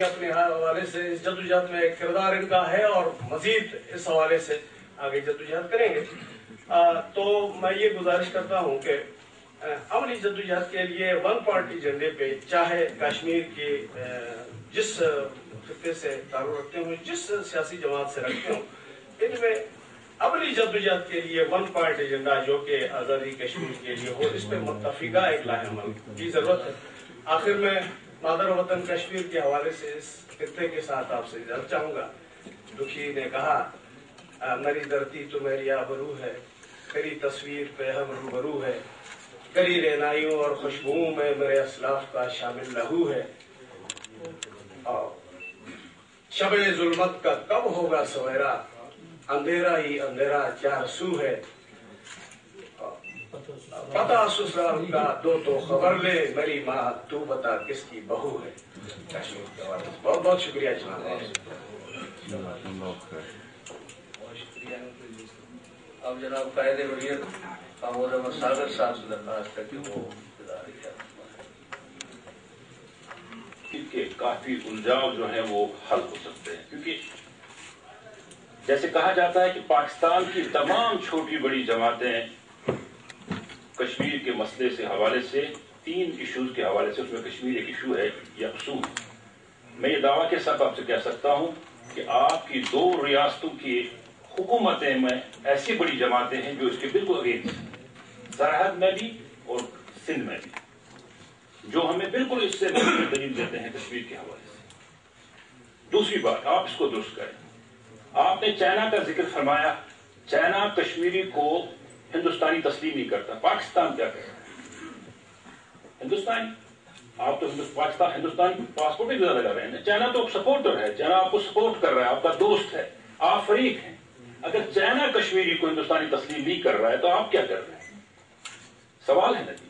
اپنے حوالے سے اس جدوجہد میں کردار ان کا ہے اور مزید اس حوالے سے آگے جدوجہد کریں گے۔ تو میں یہ گزارش کرتا ہوں کہ عملی جدوجہد کے لیے ون پارٹی ایجنڈے پہ چاہے کشمیر کی جس خطے سے تعلق رکھتے ہوں، جس سیاسی جماعت سے رکھتے ہوں، ان میں عملی جدوجہد کے لیے ون پارٹی ایجنڈا جو کہ آزادی کشمیر کے لیے ہو، اس پہ متفقہ ایک لاہ عمل کی ضرورت ہے۔ آخر میں مادر وطن کشمیر کے حوالے سے اس خطے کے ساتھ آپ سے اجازت چاہوں گا۔ دکھی نے کہا میری دھرتی تو میری آبرو ہے، تیری تصویر پہ ہم روبرو ہے، کری رہنائیوں اور خوشبوؤں میں میرے اسلاف کا شامل لہو ہے، شب ظلمت کا کب ہوگا سویرا، اندھیرا ہی اندھیرا چار سو ہے، پتا سسرال کا دو تو خبر لے، میری ماں تو بتا کس کی بہو ہے۔ بہت بہت شکریہ جناب۔ اب جناب قائد وزیر محمود احمد ساگر صاحب سے درخواست ہے کہ وہ کے کافی الجھاؤ جو ہیں وہ حل ہو سکتے ہیں، کیونکہ جیسے کہا جاتا ہے کہ پاکستان کی تمام چھوٹی بڑی جماعتیں کشمیر کے مسئلے سے حوالے سے 3 ایشوز کے حوالے سے، اس میں کشمیر ایک ایشو ہے یا اصول۔ میں یہ دعویٰ کے ساتھ آپ سے کہہ سکتا ہوں کہ آپ کی 2 ریاستوں کی حکومتیں میں ایسی بڑی جماعتیں ہیں جو اس کے بالکل اگینسٹ، سرحد میں بھی اور سندھ میں بھی، جو ہمیں بالکل اس سے دلیل دیتے ہیں کشمیر کے حوالے سے۔ دوسری بات، آپ اس کو درست کریں۔ آپ نے چائنا کا ذکر فرمایا، چائنا کشمیری کو ہندوستانی تسلیم نہیں کرتا، پاکستان کیا کرتا ہے؟ ہندوستانی، آپ تو پاکستان ہندوستانی پاسپورٹ بھی زیادہ لگا رہے ہیں۔ چائنا تو سپورٹر ہے، چائنا آپ کو سپورٹ کر رہا ہے، آپ کا دوست ہے، آپ فریق ہیں۔ اگر چائنا کشمیری کو ہندوستانی تسلیم نہیں کر رہا ہے تو آپ کیا کر رہے ہیں؟ سوال ہے نا جی۔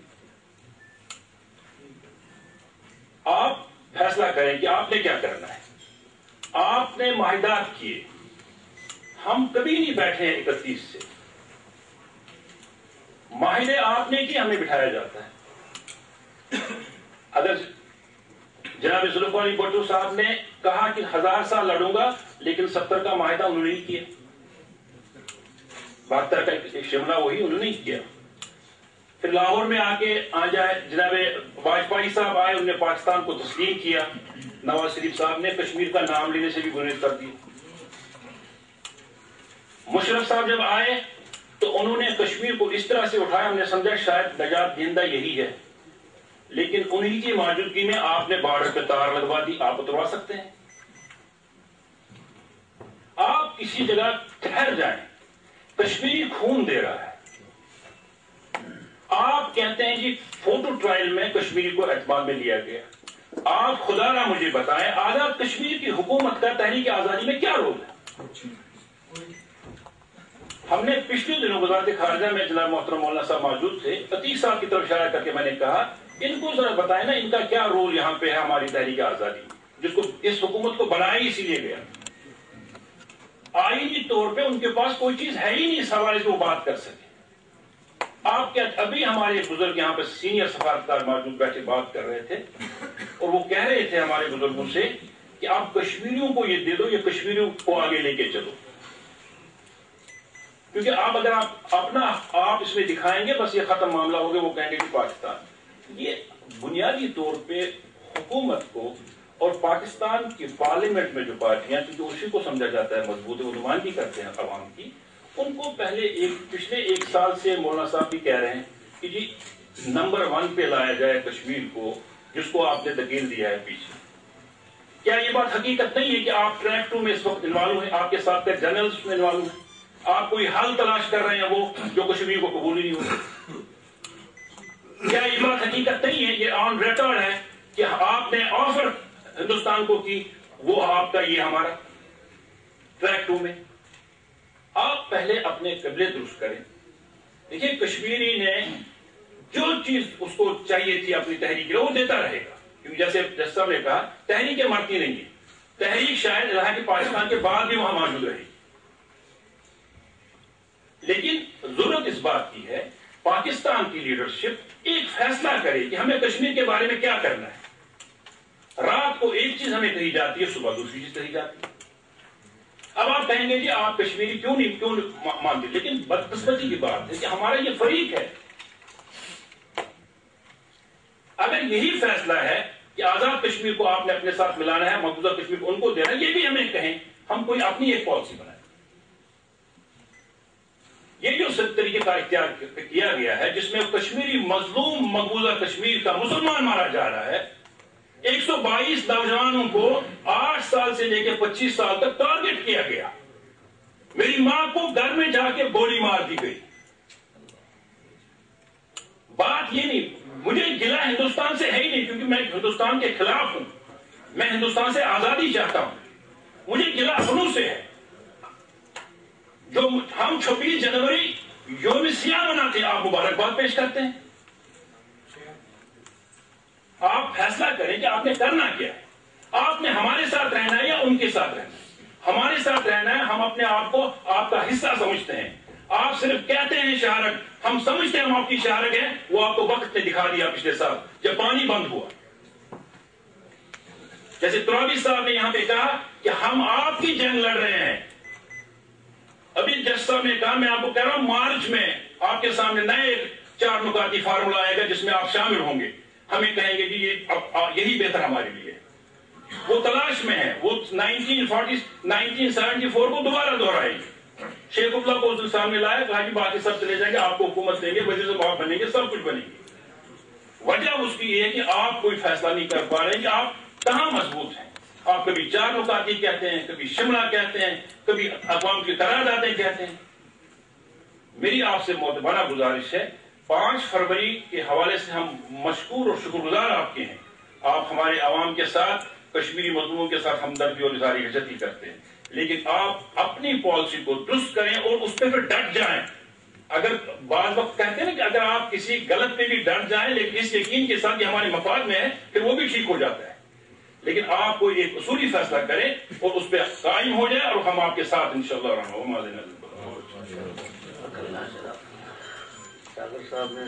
آپ فیصلہ کریں کہ آپ نے کیا کرنا ہے۔ آپ نے معاہدات کیے، ہم کبھی نہیں بیٹھے ہیں 31 سے، معاہدے آپ نے کیے، ہمیں بٹھایا جاتا ہے۔ اگر جناب ذوالفقار علی بھٹو صاحب نے کہا کہ 1000 سال لڑوں گا، لیکن 70 کا معاہدہ انہوں نے نہیں کیا، 72 کا ایک شملہ وہی انہوں نے نہیں کیا۔ پھر لاہور میں آ جائے جناب واجپئی صاحب آئے، انہوں نے پاکستان کو تسلیم کیا، نواز شریف صاحب نے کشمیر کا نام لینے سے بھی گریز کر دیا۔ مشرف صاحب جب آئے تو انہوں نے کشمیر کو اس طرح سے اٹھایا، ہم نے سمجھا شاید نجات دہندہ یہی ہے، لیکن انہی کی موجودگی میں آپ نے بارڈر پہ تار لگوا دی۔ آپ اتروا سکتے ہیں؟ آپ کسی جگہ ٹھہر جائیں، کشمیری خون دے رہا ہے، آپ کہتے ہیں جی فوٹو ٹرائل میں کشمیری کو اعتماد میں لیا گیا۔ آپ خدا نہ مجھے بتائیں آزاد کشمیر کی حکومت کا تحریک آزادی میں کیا رول ہے؟ ہم نے پچھلے دنوں وزارت خارجہ میں جناب محترم مولانا صاحب موجود تھے، عتیق صاحب کی طرف اشارہ کر کے میں نے کہا ان کو ذرا بتائیں نا ان کا کیا رول یہاں پہ ہے ہماری تحریک آزادی، جس کو اس حکومت کو بنایا اسی لیے گیا۔ آئینی طور پہ ان کے پاس کوئی چیز ہے ہی نہیں اس حوالے سے وہ بات کر سکے۔ آپ کیا ابھی ہمارے بزرگ یہاں پہ سینئر سفارتکار موجود بیٹھے بات کر رہے تھے اور وہ کہہ رہے تھے ہمارے بزرگوں سے کہ آپ کشمیریوں کو یہ دے دو، یہ کشمیریوں کو آگے لے کے چلو، کیونکہ آپ اگر آپ اس میں دکھائیں گے بس یہ ختم معاملہ ہوگا، وہ کہیں گے کہ پاکستان۔ یہ بنیادی طور پہ حکومت کو اور پاکستان کی پارلیمنٹ میں جو پارٹیاں، کیونکہ اسی کو سمجھا جاتا ہے مضبوط، وہ نمائندگی کرتے ہیں عوام کی، ان کو پچھلے 1 سال سے مولانا صاحب بھی کہہ رہے ہیں کہ جی نمبر 1 پہ لایا جائے کشمیر کو، جس کو آپ نے دھکیل دیا ہے پیچھے۔ کیا یہ بات حقیقت نہیں ہے کہ آپ ٹریک 2 میں اس وقت انوالو ہیں، آپ کے ساتھ جنرلز میں انوالو ہیں، آپ کوئی حل تلاش کر رہے ہیں وہ جو کشمیر کو قبول ہی نہیں ہو؟ کیا یہ بات حقیقت نہیں ہے، یہ آن ریکارڈ ہے کہ آپ نے آفر ہندوستان کو کی، وہ آپ کا یہ ہمارا ٹریک 2 میں؟ آپ پہلے اپنے قبلے درست کریں۔ دیکھیے کشمیری نے جو چیز اس کو چاہیے تھی اپنی تحریک وہ دیتا رہے گا، کیونکہ جیسے صاحب نے کہا تحریکیں مرتی نہیں ہے، تحریک شاید رہا کہ پاکستان کے بعد بھی وہاں موجود رہی، لیکن ضرورت اس بات کی ہے پاکستان کی لیڈرشپ ایک فیصلہ کرے کہ ہمیں کشمیر کے بارے میں کیا کرنا ہے۔ رات کو ایک چیز ہمیں کہی جاتی ہے، صبح دوسری چیز کہی جاتی ہے۔ اب آپ کہیں گے جی آپ کشمیری کیوں مانتے، لیکن بدقسمتی کی بات ہے کہ ہمارا یہ فریق ہے۔ اگر یہی فیصلہ ہے کہ آزاد کشمیر کو آپ نے اپنے ساتھ ملانا ہے، مقبوضہ کشمیر کو ان کو دینا ہے، یہ بھی ہمیں کہیں، ہم کوئی اپنی ایک پالیسی بنائیں۔ یہ جو طریقہ کار اختیار کیا گیا ہے جس میں کشمیری مظلوم مقبوضہ کشمیر کا مسلمان مارا جا رہا ہے، 122 نوجوانوں کو 8 سال سے لے کے 25 سال تک ٹارگٹ کیا گیا، میری ماں کو گھر میں جا کے گولی مار دی گئی۔ بات یہ نہیں، مجھے گلہ ہندوستان سے ہے ہی نہیں، کیونکہ میں ہندوستان کے خلاف ہوں، میں ہندوستان سے آزادی چاہتا ہوں، مجھے گلہ اپنوں سے ہے جو ہم 26 جنوری یوم سیاہ مناتے ہیں، آپ مبارکباد پیش کرتے ہیں۔ آپ فیصلہ کریں کہ آپ نے کرنا کیا ہے، آپ نے ہمارے ساتھ رہنا ہے یا ان کے ساتھ رہنا ہے؟ ہمارے ساتھ رہنا ہے، ہم اپنے آپ کو آپ کا حصہ سمجھتے ہیں، آپ صرف کہتے ہیں شہرک، ہم سمجھتے ہیں ہم آپ کی شہرک ہیں، وہ آپ کو وقت نے دکھا دیا پچھلے سال جب پانی بند ہوا۔ جیسے ترابی صاحب نے یہاں پہ کہا کہ ہم آپ کی جنگ لڑ رہے ہیں، ابھی جج صاحب نے کہا، میں آپ کو کہہ رہا ہوں مارچ میں آپ کے سامنے نئے 4 نکاتی فارمولا آئے گا جس میں آپ شامل ہوں گے، ہمیں کہیں گے جی یہی بہتر ہمارے لیے۔ وہ تلاش میں ہے، وہ 1974 کو دوبارہ دہرائے گی۔ شیخ اللہ کو اس سامنے لایا، کہا کہ باقی سب چلے جائیں گے، آپ کو حکومت دیں گے، وزیر صاحب بنیں گے، سب کچھ بنیں گے۔ وجہ اس کی یہ ہے کہ آپ کوئی فیصلہ نہیں کر پا رہے کہ آپ کہاں مضبوط ہیں۔ آپ کبھی 4 نکاتی کہتے ہیں، کبھی شملہ کہتے ہیں، کبھی اقوام کی قراردادیں کہتے ہیں۔ میری آپ سے معتبرہ گزارش ہے، 5 فروری کے حوالے سے ہم مشکور اور شکر گزار آپ کے ہیں، آپ ہمارے عوام کے ساتھ، کشمیری مظلوموں کے ساتھ ہمدردی اور اظہار یکجہتی کرتے ہیں، لیکن آپ اپنی پالیسی کو درست کریں اور اس پہ پھر ڈٹ جائیں۔ اگر بعض وقت کہتے ہیں کہ اگر آپ کسی غلط پہ بھی ڈٹ جائیں لیکن اس یقین کے ساتھ کہ ہمارے مفاد میں ہے، پھر وہ بھی ٹھیک ہو جاتا ہے، لیکن آپ کو ایک اصولی فیصلہ کریں اور اس پہ قائم ہو جائے، اور ہم آپ کے ساتھ انشاءاللہ رحمہ اللہ۔ صابر صاحب نے